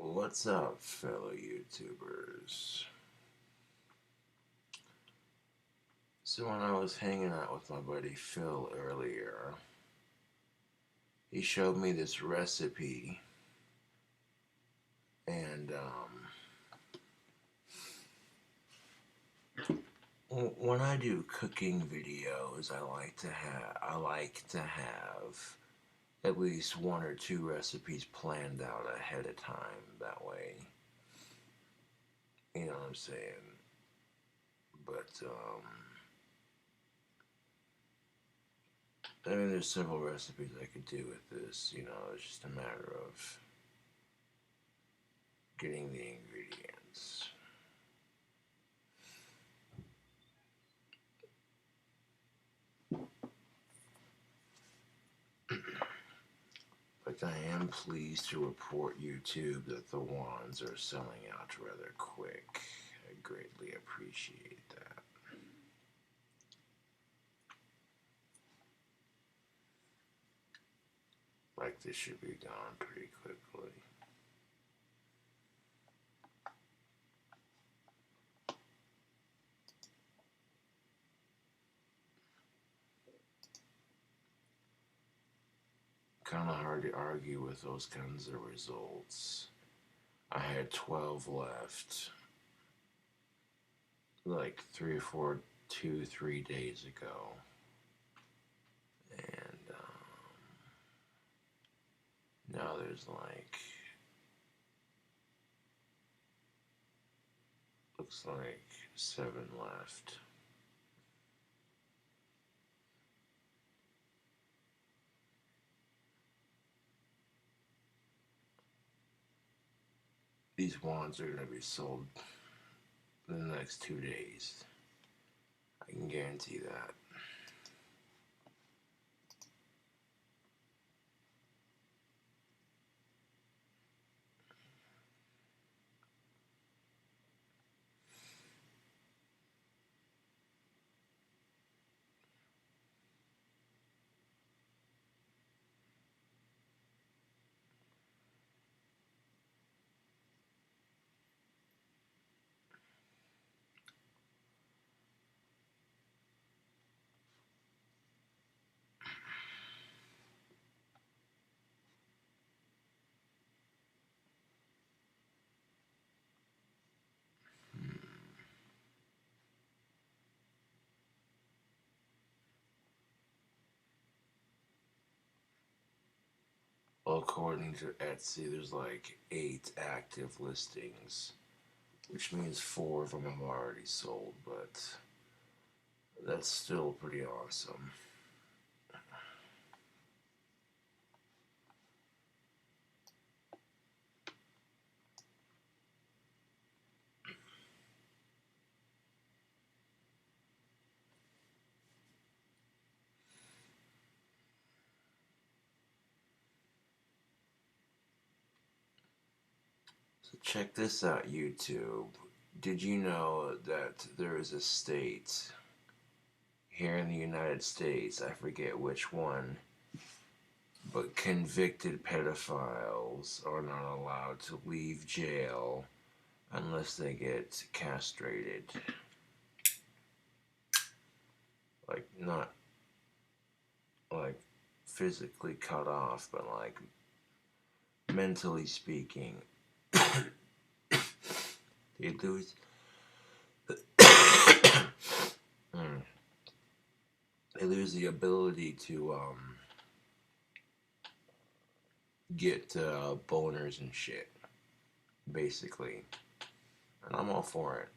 What's up, fellow YouTubers? So when I was hanging out with my buddy Phil earlier, he showed me this recipe, and when I do cooking videos, I like to have at least one or two recipes planned out ahead of time. That way, you know what I'm saying. But I mean, there's several recipes I could do with this. You know, it's just a matter of getting the ingredients. But I am pleased to report YouTube that the wands are selling out rather quick. I greatly appreciate that. Like, this should be gone pretty quickly. Kind of hard to argue with those kinds of results. I had 12 left, like 3 days ago. And now there's like, looks like 7 left. These wands are going to be sold in the next 2 days. I can guarantee that. Well, according to Etsy, there's like 8 active listings, which means 4 of them have already sold, but that's still pretty awesome. So check this out, YouTube. Did you know that there is a state here in the United States, I forget which one, but convicted pedophiles are not allowed to leave jail unless they get castrated. Like, not like physically cut off, but like mentally speaking. They lose they lose the ability to get boners and shit, basically. And I'm all for it.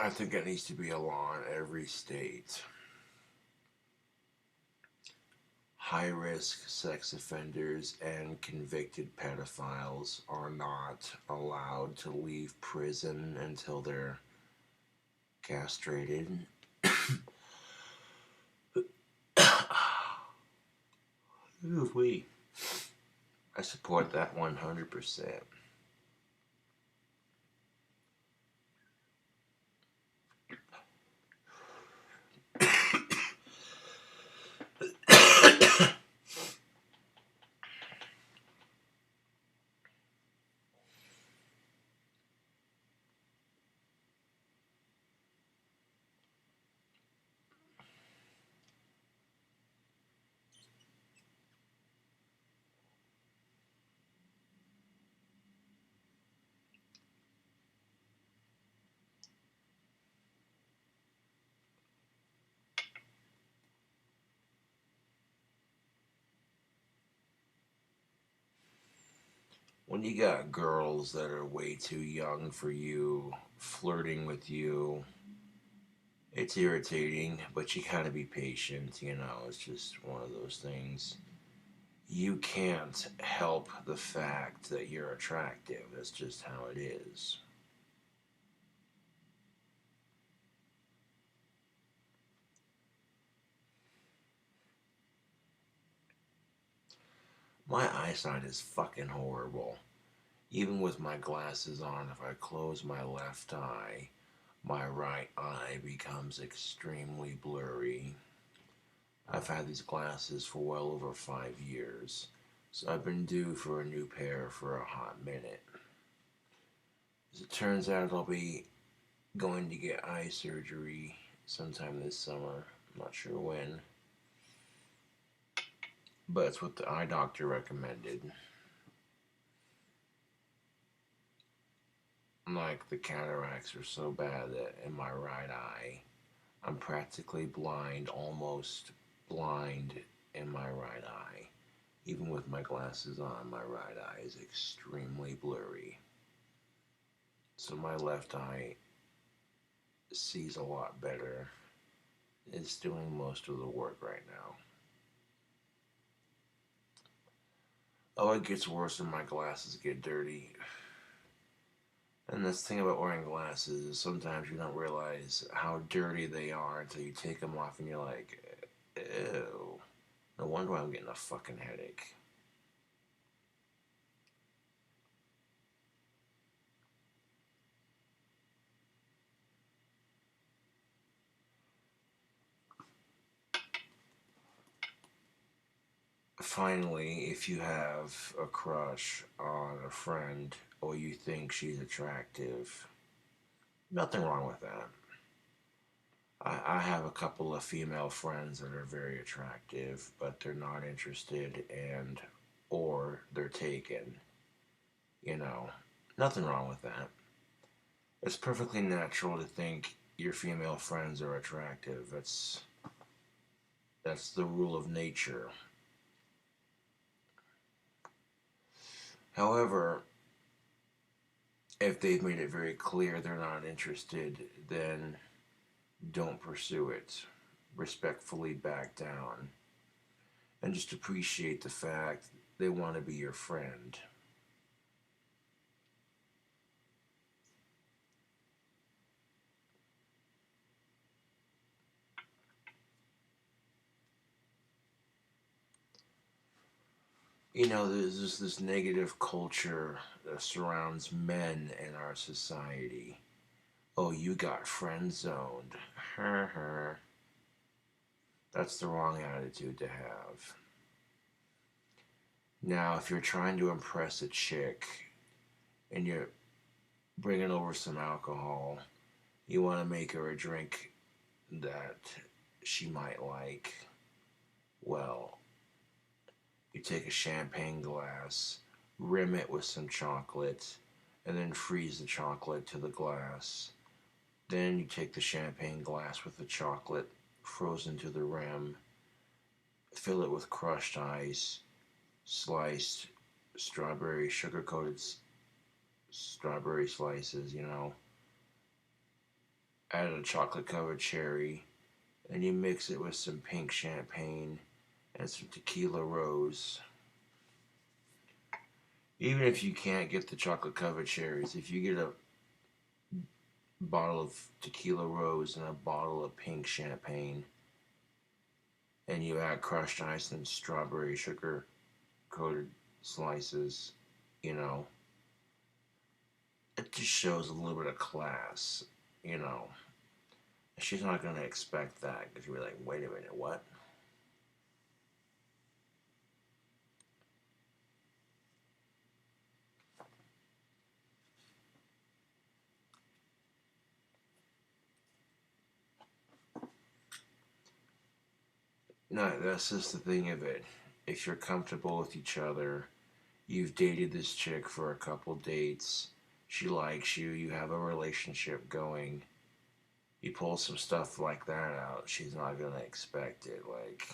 I think it needs to be a law in every state. High-risk sex offenders and convicted pedophiles are not allowed to leave prison until they're castrated. Ooh-wee. I support that 100%. When you got girls that are way too young for you, flirting with you, it's irritating, but you gotta be patient, it's just one of those things. You can't help the fact that you're attractive. That's just how it is. My eyesight is fucking horrible. Even with my glasses on, if I close my left eye, my right eye becomes extremely blurry. I've had these glasses for well over 5 years, so I've been due for a new pair for a hot minute. As it turns out, I'll be going to get eye surgery sometime this summer. I'm not sure when, but it's what the eye doctor recommended. Like, the cataracts are so bad that in my right eye, I'm practically blind, almost blind in my right eye. Even with my glasses on, my right eye is extremely blurry. So my left eye sees a lot better. It's doing most of the work right now. Oh, it gets worse when my glasses get dirty. And this thing about wearing glasses is sometimes you don't realize how dirty they are until you take them off and you're like, ew. No wonder I'm getting a fucking headache. Finally, if you have a crush on a friend or you think she's attractive, nothing wrong with that. I have a couple of female friends that are very attractive, but they're not interested and or they're taken. You know, nothing wrong with that. It's perfectly natural to think your female friends are attractive. That's the rule of nature. However, if they've made it very clear they're not interested, then don't pursue it. Respectfully back down. And just appreciate the fact they want to be your friend. There's this negative culture that surrounds men in our society. Oh, you got friend zoned. That's the wrong attitude to have. Now, if you're trying to impress a chick and you're bringing over some alcohol, you want to make her a drink that she might like, well, you take a champagne glass, rim it with some chocolate, and then freeze the chocolate to the glass. Then you take the champagne glass with the chocolate frozen to the rim, fill it with crushed ice, sliced strawberry, sugar coated strawberry slices, add a chocolate covered cherry, and you mix it with some pink champagne and some tequila rose. Even if you can't get the chocolate covered cherries, if you get a bottle of tequila rose and a bottle of pink champagne, and you add crushed ice and strawberry sugar coated slices, you know, it just shows a little bit of class, you know. She's not going to expect that because you'll be like, wait a minute, what? No, that's just the thing of it. If you're comfortable with each other, you've dated this chick for a couple dates, she likes you, you have a relationship going, you pull some stuff like that out, she's not going to expect it. Like,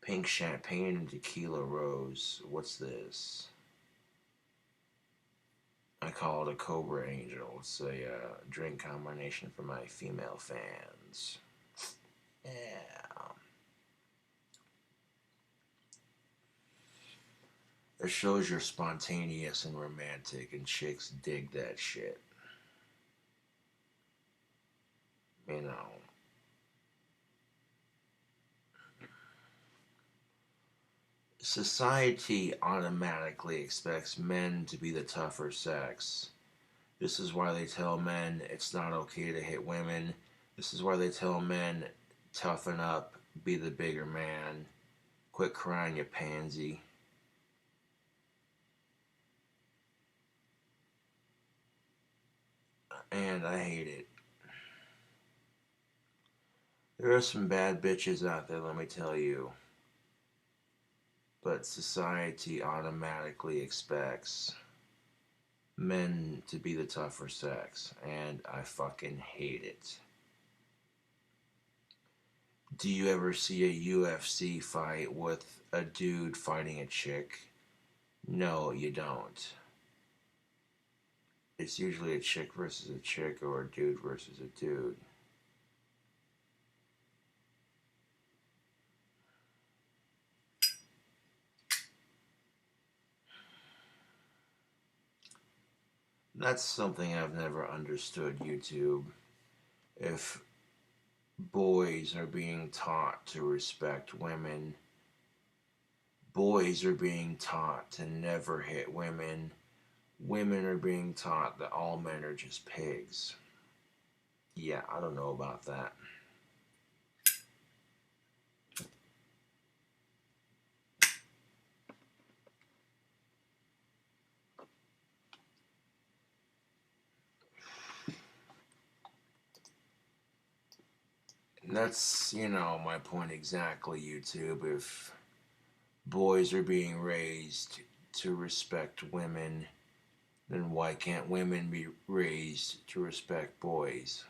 pink champagne and tequila rose, what's this? I call it a Cobra Angel. It's a drink combination for my female fans. Yeah. It shows you're spontaneous and romantic, and chicks dig that shit. You know. Society automatically expects men to be the tougher sex. This is why they tell men it's not okay to hit women. This is why they tell men toughen up, be the bigger man, quit crying, you pansy. And I hate it. There are some bad bitches out there, let me tell you. But society automatically expects men to be the tougher sex, and I fucking hate it. Do you ever see a UFC fight with a dude fighting a chick? No, you don't. It's usually a chick versus a chick or a dude versus a dude. That's something I've never understood, YouTube. If boys are being taught to respect women, boys are being taught to never hit women, women are being taught that all men are just pigs. Yeah, I don't know about that. And that's, my point exactly, YouTube. If boys are being raised to respect women, then why can't women be raised to respect boys?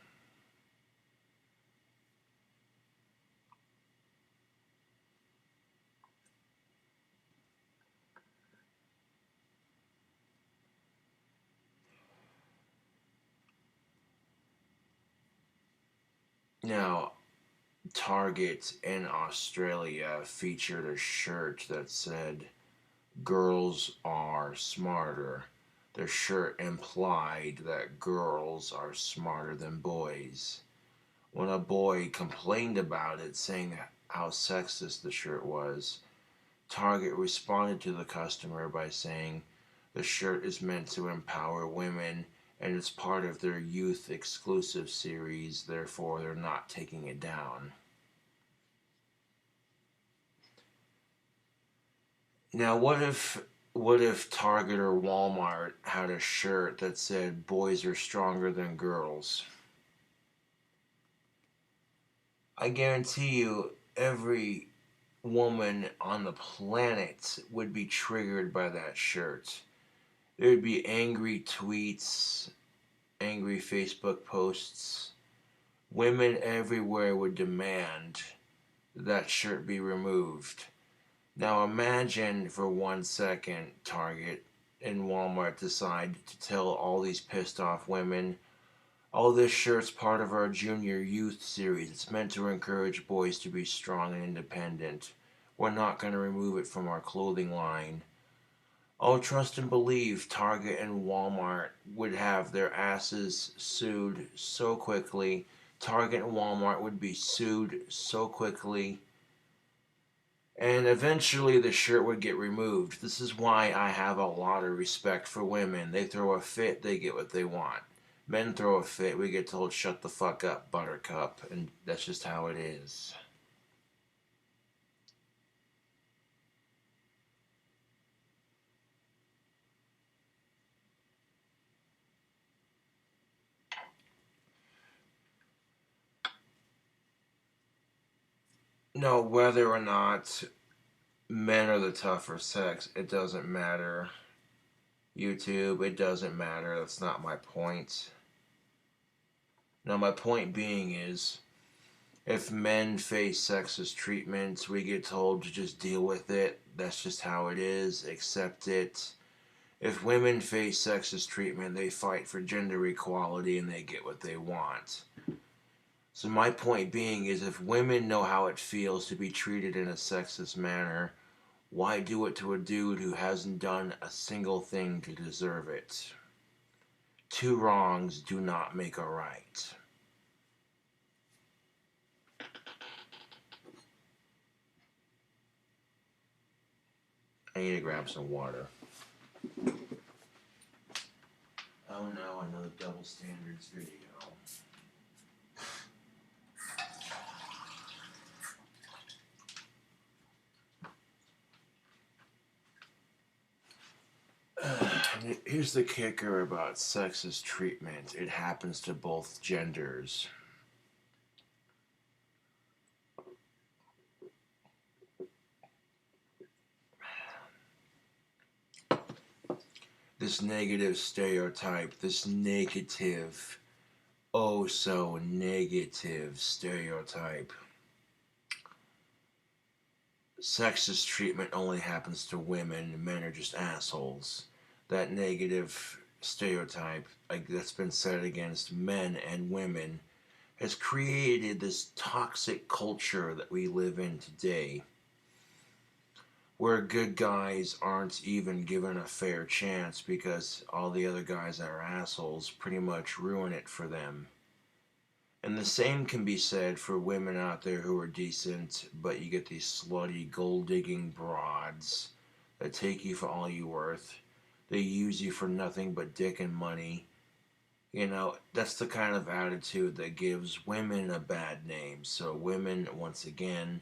Now, Target in Australia featured a shirt that said, "Girls are smarter." The shirt implied that girls are smarter than boys. When a boy complained about it, saying how sexist the shirt was, Target responded to the customer by saying the shirt is meant to empower women and it's part of their youth exclusive series, therefore they're not taking it down. Now what if Target or Walmart had a shirt that said boys are stronger than girls? I guarantee you every woman on the planet would be triggered by that shirt. There would be angry tweets, angry Facebook posts. Women everywhere would demand that shirt be removed. Now imagine for 1 second Target and Walmart decide to tell all these pissed off women, "Oh, this shirt's part of our junior youth series. It's meant to encourage boys to be strong and independent. We're not going to remove it from our clothing line." Oh, trust and believe Target and Walmart would have their asses sued so quickly. Target and Walmart would be sued so quickly. And eventually the shirt would get removed. This is why I have a lot of respect for women. They throw a fit, they get what they want. Men throw a fit, we get told, shut the fuck up, buttercup. And that's just how it is. No, whether or not men are the tougher sex, it doesn't matter. YouTube, it doesn't matter. That's not my point. Now, my point being is, if men face sexist treatments, we get told to just deal with it. That's just how it is. Accept it. If women face sexist treatment, they fight for gender equality and they get what they want. So my point being is, if women know how it feels to be treated in a sexist manner, why do it to a dude who hasn't done a single thing to deserve it? Two wrongs do not make a right. I need to grab some water. Oh no, another double standards video. Here's the kicker about sexist treatment. It happens to both genders. This negative stereotype, this negative, oh so negative stereotype. Sexist treatment only happens to women. Men are just assholes. That negative stereotype, like that's been said against men and women, has created this toxic culture that we live in today, where good guys aren't even given a fair chance because all the other guys that are assholes pretty much ruin it for them. And the same can be said for women out there who are decent, but you get these slutty, gold digging broads that take you for all you're worth. They use you for nothing but dick and money. You know, that's the kind of attitude that gives women a bad name. So, women, once again,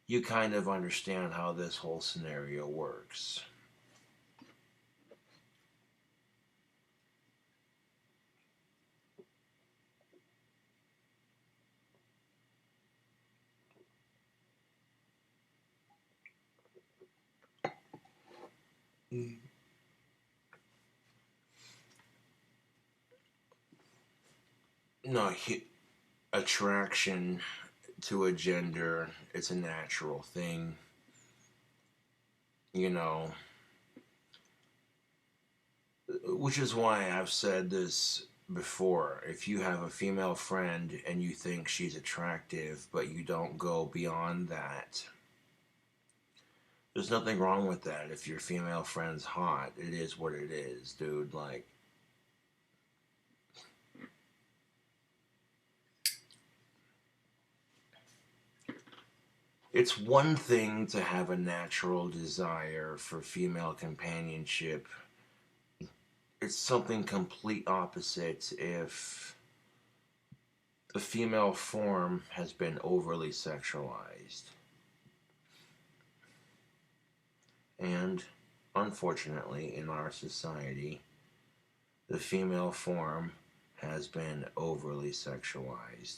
you kind of understand how this whole scenario works. No, attraction to a gender, it's a natural thing. You know, which is why I've said this before. If you have a female friend and you think she's attractive, but you don't go beyond that, there's nothing wrong with that. If your female friend's hot, it is what it is, dude. Like, it's one thing to have a natural desire for female companionship. It's something complete opposite if the female form has been overly sexualized. And unfortunately, in our society, the female form has been overly sexualized.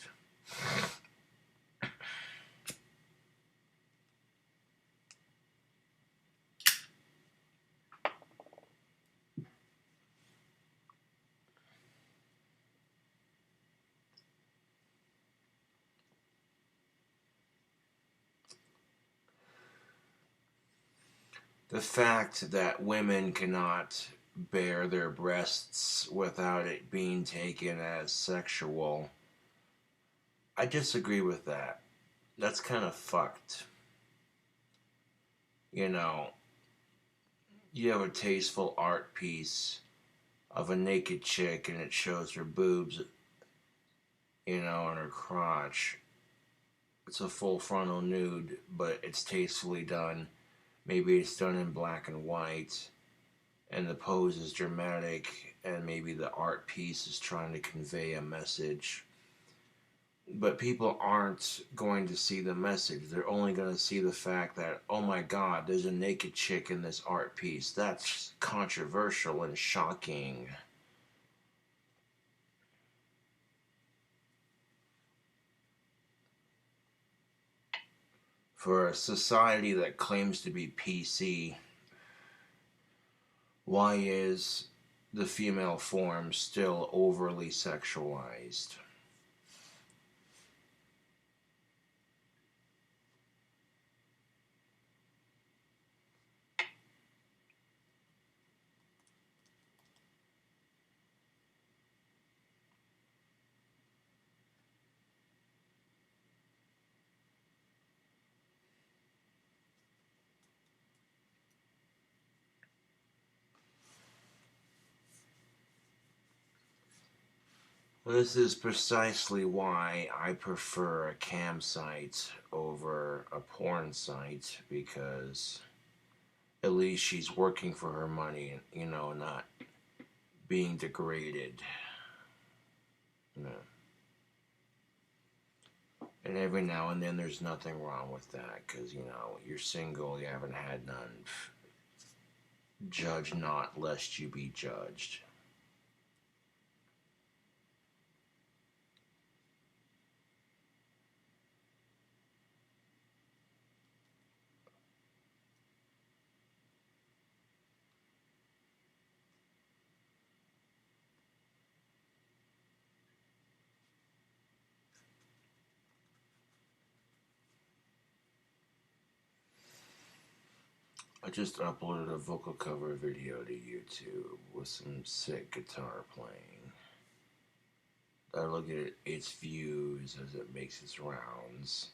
The fact that women cannot bare their breasts without it being taken as sexual, I disagree with that. That's kind of fucked. You know, you have a tasteful art piece of a naked chick and it shows her boobs, and her crotch. It's a full frontal nude, but it's tastefully done. Maybe it's done in black and white, and the pose is dramatic, and maybe the art piece is trying to convey a message. But people aren't going to see the message. They're only going to see the fact that, oh my god, there's a naked chick in this art piece. That's controversial and shocking. For a society that claims to be PC, why is the female form still overly sexualized? This is precisely why I prefer a cam site over a porn site, because at least she's working for her money, not being degraded. You know. And every now and then there's nothing wrong with that, because, you're single, you haven't had none. Judge not, lest you be judged. I just uploaded a vocal cover video to YouTube with some sick guitar playing. I look at its views as it makes its rounds.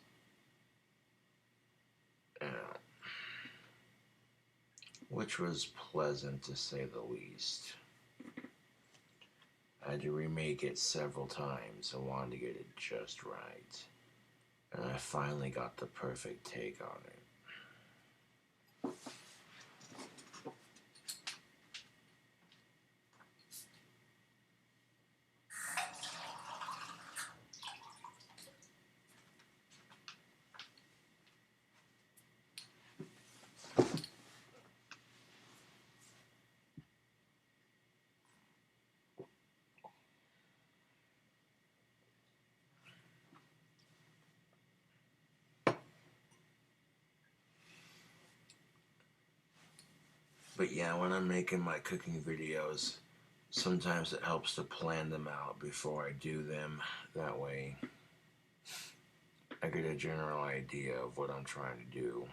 Which was pleasant to say the least. I had to remake it several times. I wanted to get it just right. And I finally got the perfect take on it. But yeah, when I'm making my cooking videos, sometimes it helps to plan them out before I do them. That way, I get a general idea of what I'm trying to do.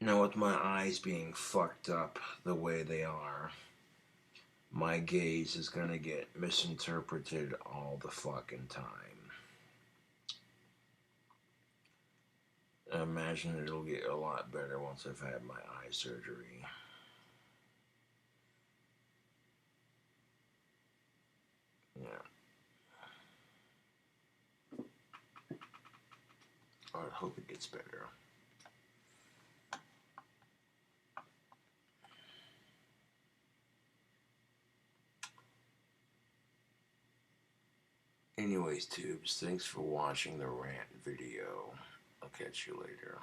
Now, with my eyes being fucked up the way they are, my gaze is gonna get misinterpreted all the fucking time. I imagine it'll get a lot better once I've had my eye surgery. Yeah. I hope it gets better. Anyways, tubes, thanks for watching the rant video. I'll catch you later.